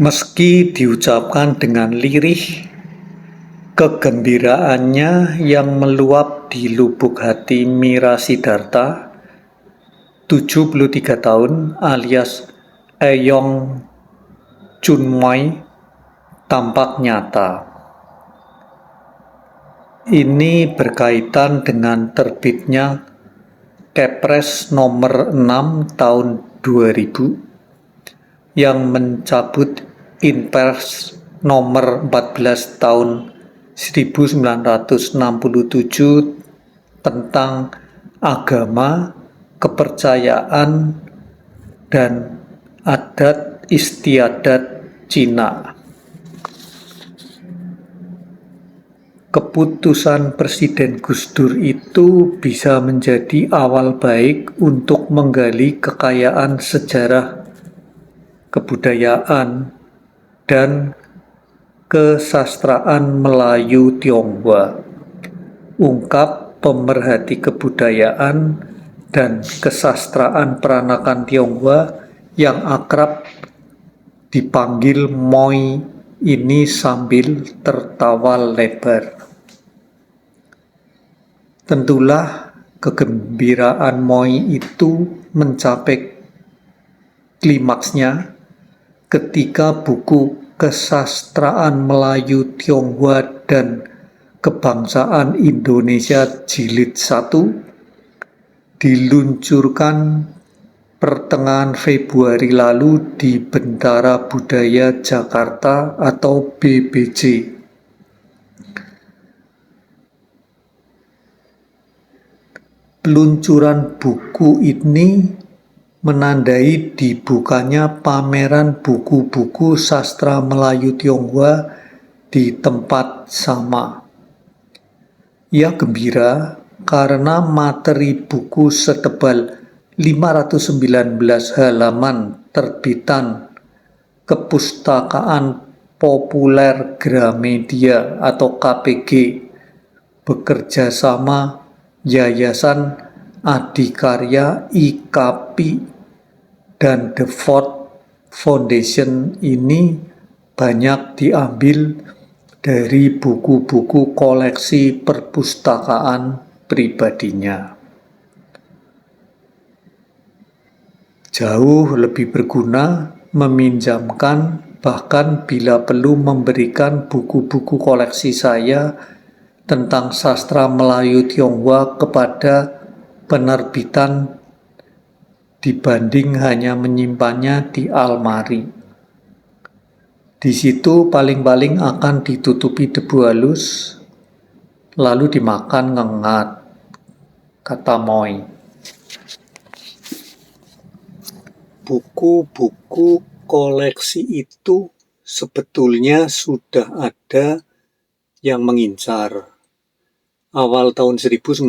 Meski diucapkan dengan lirih, kegembiraannya yang meluap di lubuk hati Mira Siddhartha, 73 tahun alias Eong Chunmoy, tampak nyata. Ini berkaitan dengan terbitnya Kepres nomor 6 tahun 2000 yang mencabut Inpres nomor 14 tahun 1967 tentang agama, kepercayaan, dan adat istiadat Cina. Keputusan Presiden Gus Dur itu bisa menjadi awal baik untuk menggali kekayaan sejarah, kebudayaan, dan kesastraan Melayu Tionghoa. Ungkap pemerhati kebudayaan dan kesastraan peranakan Tionghoa yang akrab dipanggil Moy ini sambil tertawa lebar. Tentulah kegembiraan Moy itu mencapai klimaksnya ketika buku Kesastraan Melayu Tionghoa dan Kebangsaan Indonesia Jilid 1 diluncurkan pertengahan Februari lalu di Bentara Budaya Jakarta atau BBC. Peluncuran buku ini menandai dibukanya pameran buku-buku sastra Melayu Tionghoa di tempat sama. Ia gembira karena materi buku setebal 519 halaman terbitan Kepustakaan Populer Gramedia atau KPG bekerja sama Yayasan Adikarya IKAPI dan The Ford Foundation ini banyak diambil dari buku-buku koleksi perpustakaan pribadinya. Jauh lebih berguna meminjamkan, bahkan bila perlu memberikan buku-buku koleksi saya tentang sastra Melayu Tionghoa kepada penerbitan dibanding hanya menyimpannya di almari. Di situ paling-paling akan ditutupi debu halus, lalu dimakan ngengat, kata Moy. Buku-buku koleksi itu sebetulnya sudah ada yang mengincar. Awal tahun 1990,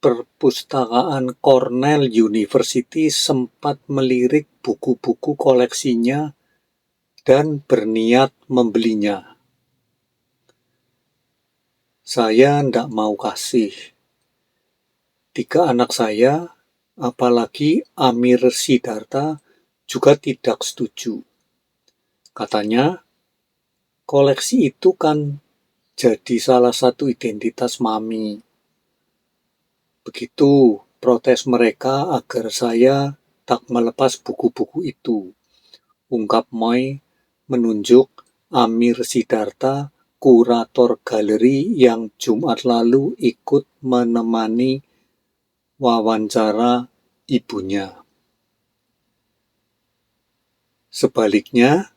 Perpustakaan Cornell University sempat melirik buku-buku koleksinya dan berniat membelinya. Saya tidak mau kasih. 3 anak saya, apalagi Amir Siddhartha, juga tidak setuju. Katanya, koleksi itu kan jadi salah satu identitas Mami. Begitu protes mereka agar saya tak melepas buku-buku itu. Ungkap Moy menunjuk Amir Siddhartha, kurator galeri yang Jumat lalu ikut menemani wawancara ibunya. Sebaliknya,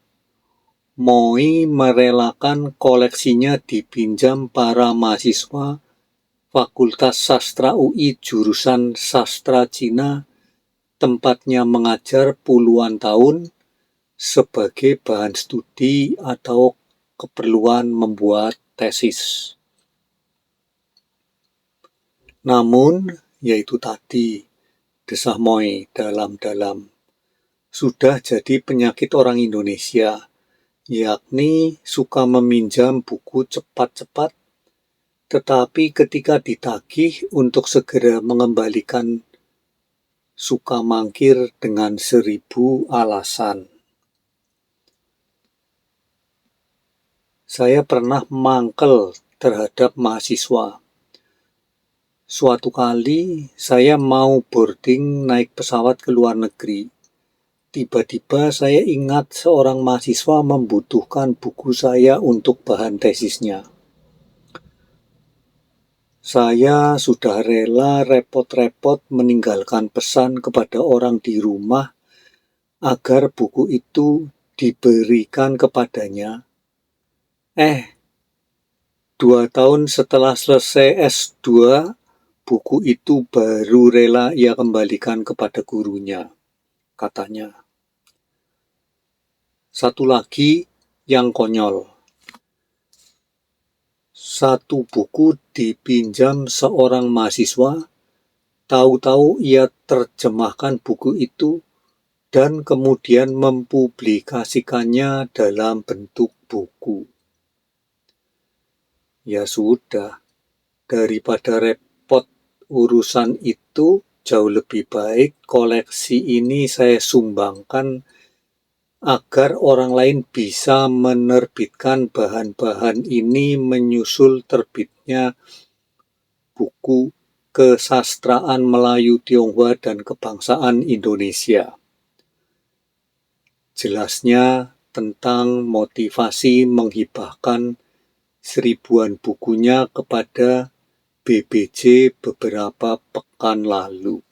Moy merelakan koleksinya dipinjam para mahasiswa Fakultas Sastra UI jurusan Sastra Cina, tempatnya mengajar puluhan tahun sebagai bahan studi atau keperluan membuat tesis. Namun, yaitu tadi, desah Moy dalam-dalam, sudah jadi penyakit orang Indonesia, yakni suka meminjam buku cepat-cepat, tetapi ketika ditagih untuk segera mengembalikan, suka mangkir dengan 1000 alasan. Saya pernah mangkel terhadap mahasiswa. Suatu kali saya mau boarding naik pesawat ke luar negeri. Tiba-tiba saya ingat seorang mahasiswa membutuhkan buku saya untuk bahan tesisnya. Saya sudah rela repot-repot meninggalkan pesan kepada orang di rumah agar buku itu diberikan kepadanya. 2 tahun setelah selesai S2, buku itu baru rela ia kembalikan kepada gurunya, katanya. Satu lagi yang konyol. Satu buku dipinjam seorang mahasiswa, tahu-tahu ia terjemahkan buku itu dan kemudian mempublikasikannya dalam bentuk buku. Ya sudah, daripada repot urusan itu, jauh lebih baik koleksi ini saya sumbangkan agar orang lain bisa menerbitkan bahan-bahan ini menyusul terbitnya buku Kesastraan Melayu Tionghoa dan Kebangsaan Indonesia. Jelasnya tentang motivasi menghibahkan 1000-an bukunya kepada BBJ beberapa pekan lalu.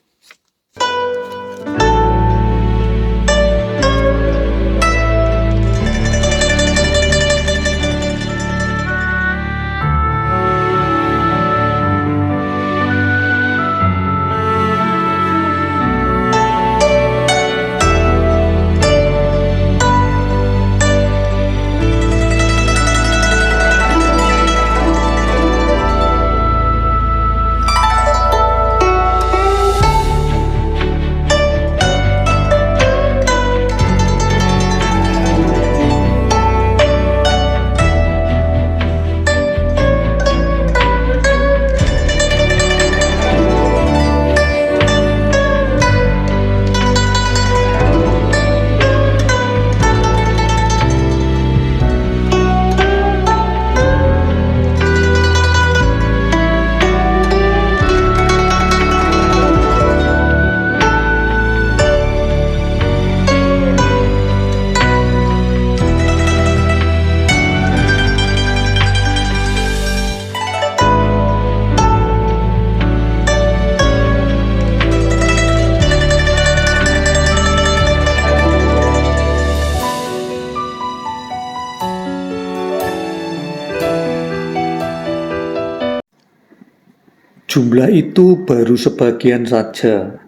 Jumlah itu baru sebagian saja.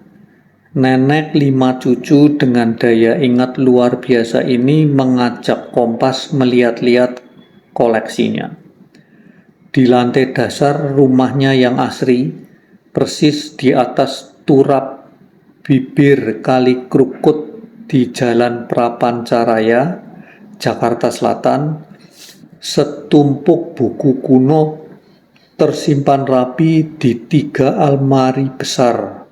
Nenek 5 cucu dengan daya ingat luar biasa ini mengajak Kompas melihat-lihat koleksinya. Di lantai dasar rumahnya yang asri, persis di atas turap bibir Kali Krukut di Jalan Prapancaraya, Jakarta Selatan, setumpuk buku kuno tersimpan rapi di 3 almari besar.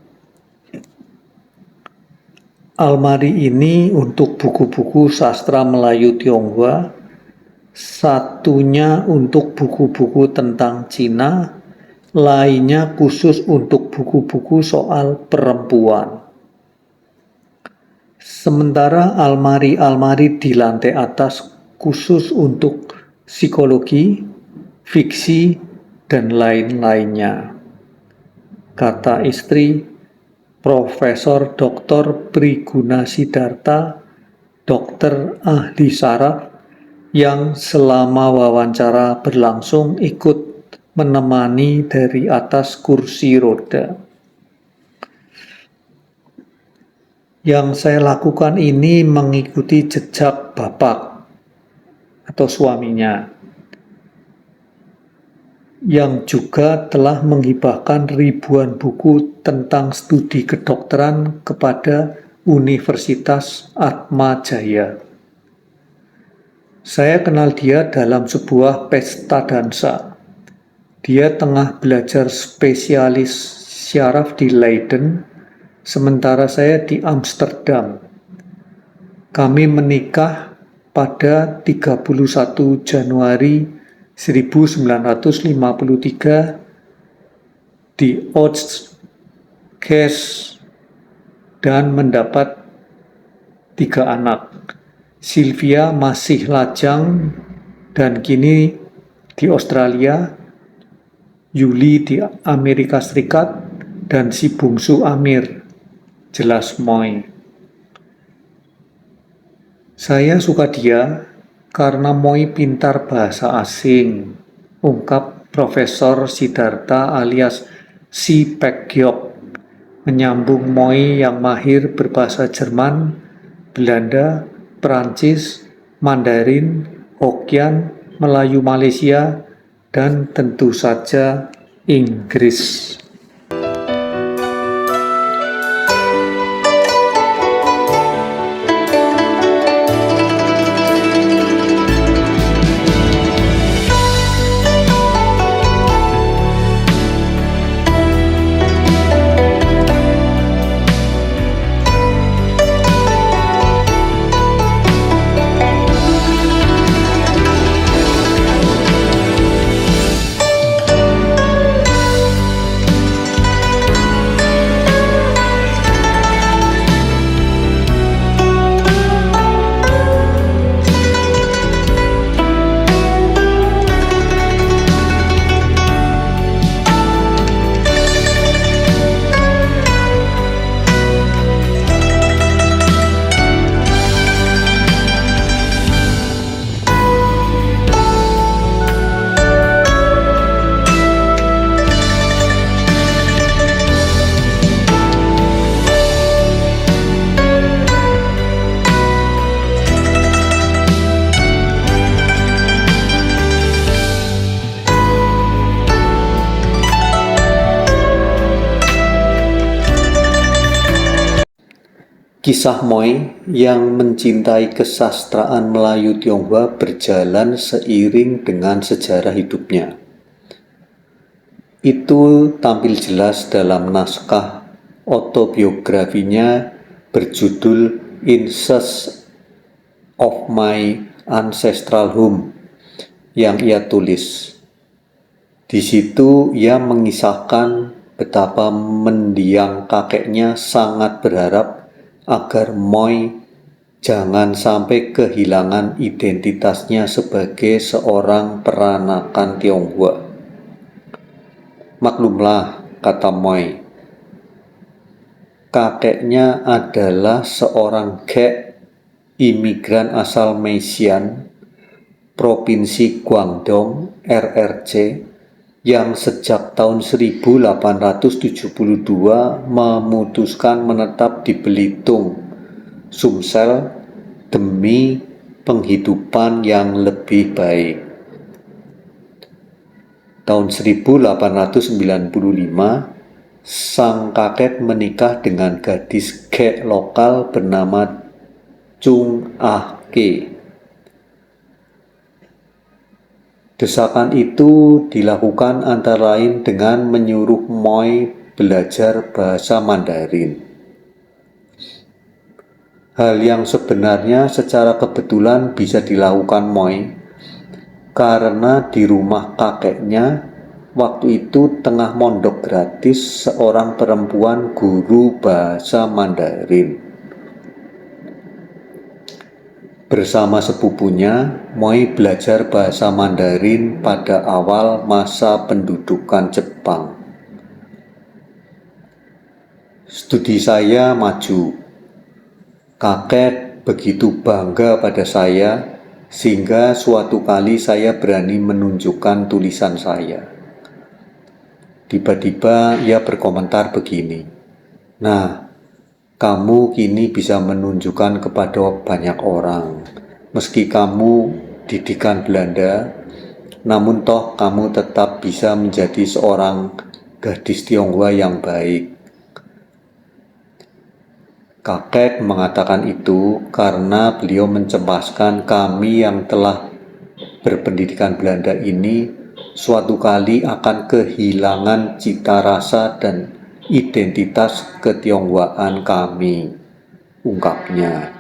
Almari ini untuk buku-buku sastra Melayu Tionghoa, satunya untuk buku-buku tentang Cina, lainnya khusus untuk buku-buku soal perempuan. Sementara almari-almari di lantai atas khusus untuk psikologi, fiksi, dan lain-lainnya, kata istri Profesor Dr. Priguna Sidarta, dokter ahli saraf yang selama wawancara berlangsung ikut menemani dari atas kursi roda. Yang saya lakukan ini mengikuti jejak bapak atau suaminya, yang juga telah menghibahkan ribuan buku tentang studi kedokteran kepada Universitas Atma Jaya. Saya kenal dia dalam sebuah pesta dansa. Dia tengah belajar spesialis syaraf di Leiden, sementara saya di Amsterdam. Kami menikah pada 31 Januari 1953 di Oostkerk dan mendapat 3 anak. Sylvia masih lajang dan kini di Australia, Yuli di Amerika Serikat, dan si bungsu Amir, jelas Moy. Saya suka dia karena Moy pintar bahasa asing, ungkap Profesor Siddhartha alias Si Pek-gyok, menyambung Moy yang mahir berbahasa Jerman, Belanda, Perancis, Mandarin, Hokkien, Melayu Malaysia, dan tentu saja Inggris. Kisah Moy yang mencintai kesastraan Melayu Tionghoa berjalan seiring dengan sejarah hidupnya. Itu tampil jelas dalam naskah autobiografinya berjudul In Search of My Ancestral Home yang ia tulis. Di situ ia mengisahkan betapa mendiang kakeknya sangat berharap agar Moy jangan sampai kehilangan identitasnya sebagai seorang peranakan Tionghoa. Maklumlah, kata Moy, kakeknya adalah seorang Gek imigran asal Meixian, Provinsi Guangdong, RRC, yang sejak tahun 1872 memutuskan menetap di Belitung, Sumsel, demi penghidupan yang lebih baik. Tahun 1895, sang kakek menikah dengan gadis Gek lokal bernama Chung Ah Ke. Desakan itu dilakukan antara lain dengan menyuruh Moy belajar bahasa Mandarin. Hal yang sebenarnya secara kebetulan bisa dilakukan Moy karena di rumah kakeknya waktu itu tengah mondok gratis seorang perempuan guru bahasa Mandarin. Bersama sepupunya, Moy belajar bahasa Mandarin pada awal masa pendudukan Jepang. Studi saya maju. Kakek begitu bangga pada saya, sehingga suatu kali saya berani menunjukkan tulisan saya. Tiba-tiba ia berkomentar begini, "Nah, kamu kini bisa menunjukkan kepada banyak orang, meski kamu didikan Belanda, namun toh kamu tetap bisa menjadi seorang gadis Tionghoa yang baik." Kakek mengatakan itu karena beliau mencemaskan kami yang telah berpendidikan Belanda ini suatu kali akan kehilangan cita rasa dan identitas ketionghoaan kami, ungkapnya.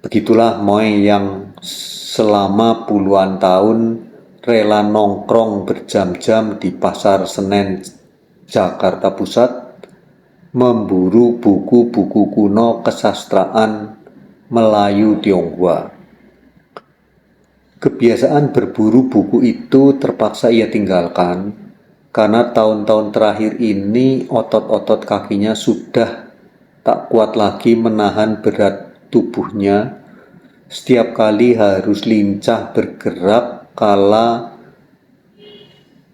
Begitulah Moy yang selama puluhan tahun rela nongkrong berjam-jam di Pasar Senen, Jakarta Pusat, memburu buku-buku kuno kesastraan Melayu Tionghoa. Kebiasaan berburu buku itu terpaksa ia tinggalkan karena tahun-tahun terakhir ini otot-otot kakinya sudah tak kuat lagi menahan berat tubuhnya. Setiap kali harus lincah bergerak kala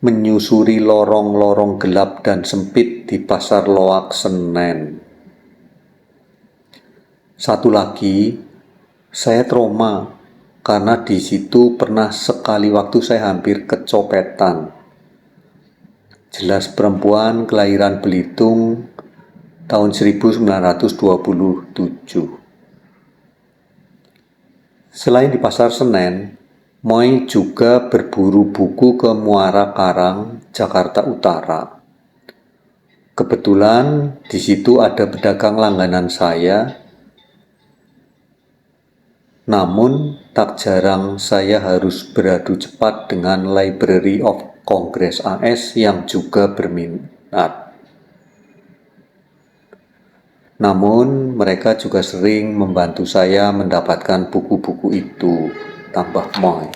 menyusuri lorong-lorong gelap dan sempit di Pasar Loak Senen. Satu lagi, saya trauma karena di situ pernah sekali waktu saya hampir kecopetan. Jelas perempuan kelahiran Belitung tahun 1927. Selain di Pasar Senen, Moy juga berburu buku ke Muara Karang, Jakarta Utara. Kebetulan di situ ada pedagang langganan saya, namun tak jarang saya harus beradu cepat dengan Library of Congress AS yang juga berminat. Namun mereka juga sering membantu saya mendapatkan buku-buku itu, tambah Moy.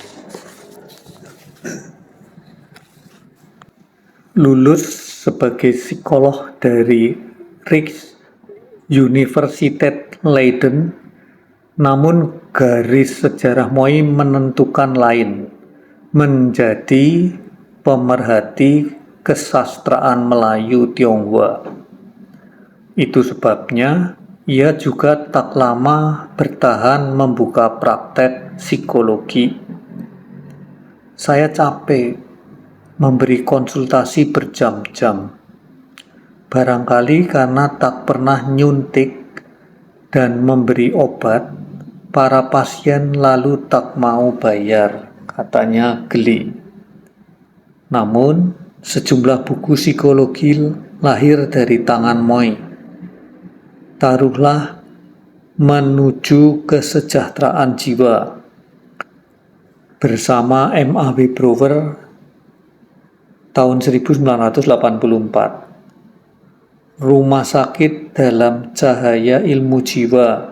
Lulus sebagai psikolog dari Rijksuniversiteit Leiden, namun garis sejarah Moy menentukan lain, menjadi pemerhati kesastraan Melayu Tionghoa. Itu sebabnya ia juga tak lama bertahan membuka praktek psikologi. Saya capek memberi konsultasi berjam-jam, barangkali karena tak pernah nyuntik dan memberi obat. Para pasien lalu tak mau bayar, katanya geli. Namun sejumlah buku psikologi lahir dari tangan Moy. Taruhlah Menuju Kesejahteraan Jiwa bersama M.A.W. Brower tahun 1984, Rumah Sakit dalam Cahaya Ilmu Jiwa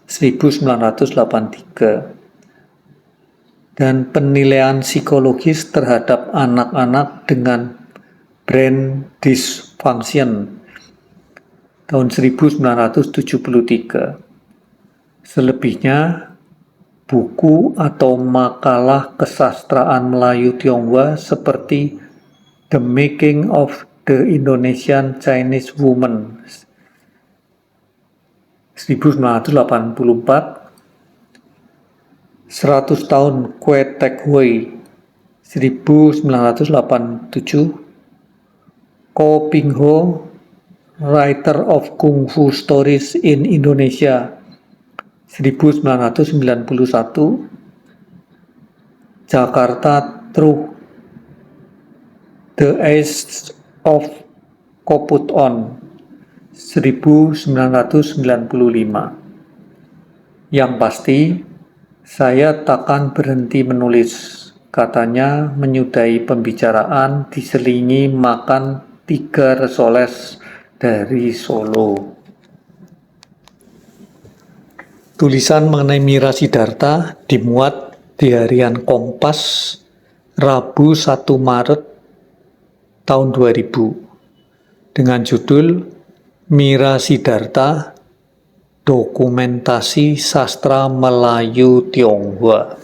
1983, dan penilaian psikologis terhadap anak-anak dengan brain dysfunction tahun 1973. Selebihnya buku atau makalah kesastraan Melayu Tionghoa seperti The Making of the Indonesian Chinese Woman 1984, 100 tahun Kue Tek Hui 1987, Ko Ping Ho, Writer of Kung Fu Stories in Indonesia 1991, Jakarta Through the Eyes of Koput On 1995. Yang pasti, saya takkan berhenti menulis, katanya menyudahi pembicaraan diselingi makan 3 resoles dari Solo. Tulisan mengenai Mira Sidarta dimuat di harian Kompas Rabu 1 Maret tahun 2000 dengan judul Mira Sidarta, Dokumentasi Sastra Melayu Tionghoa.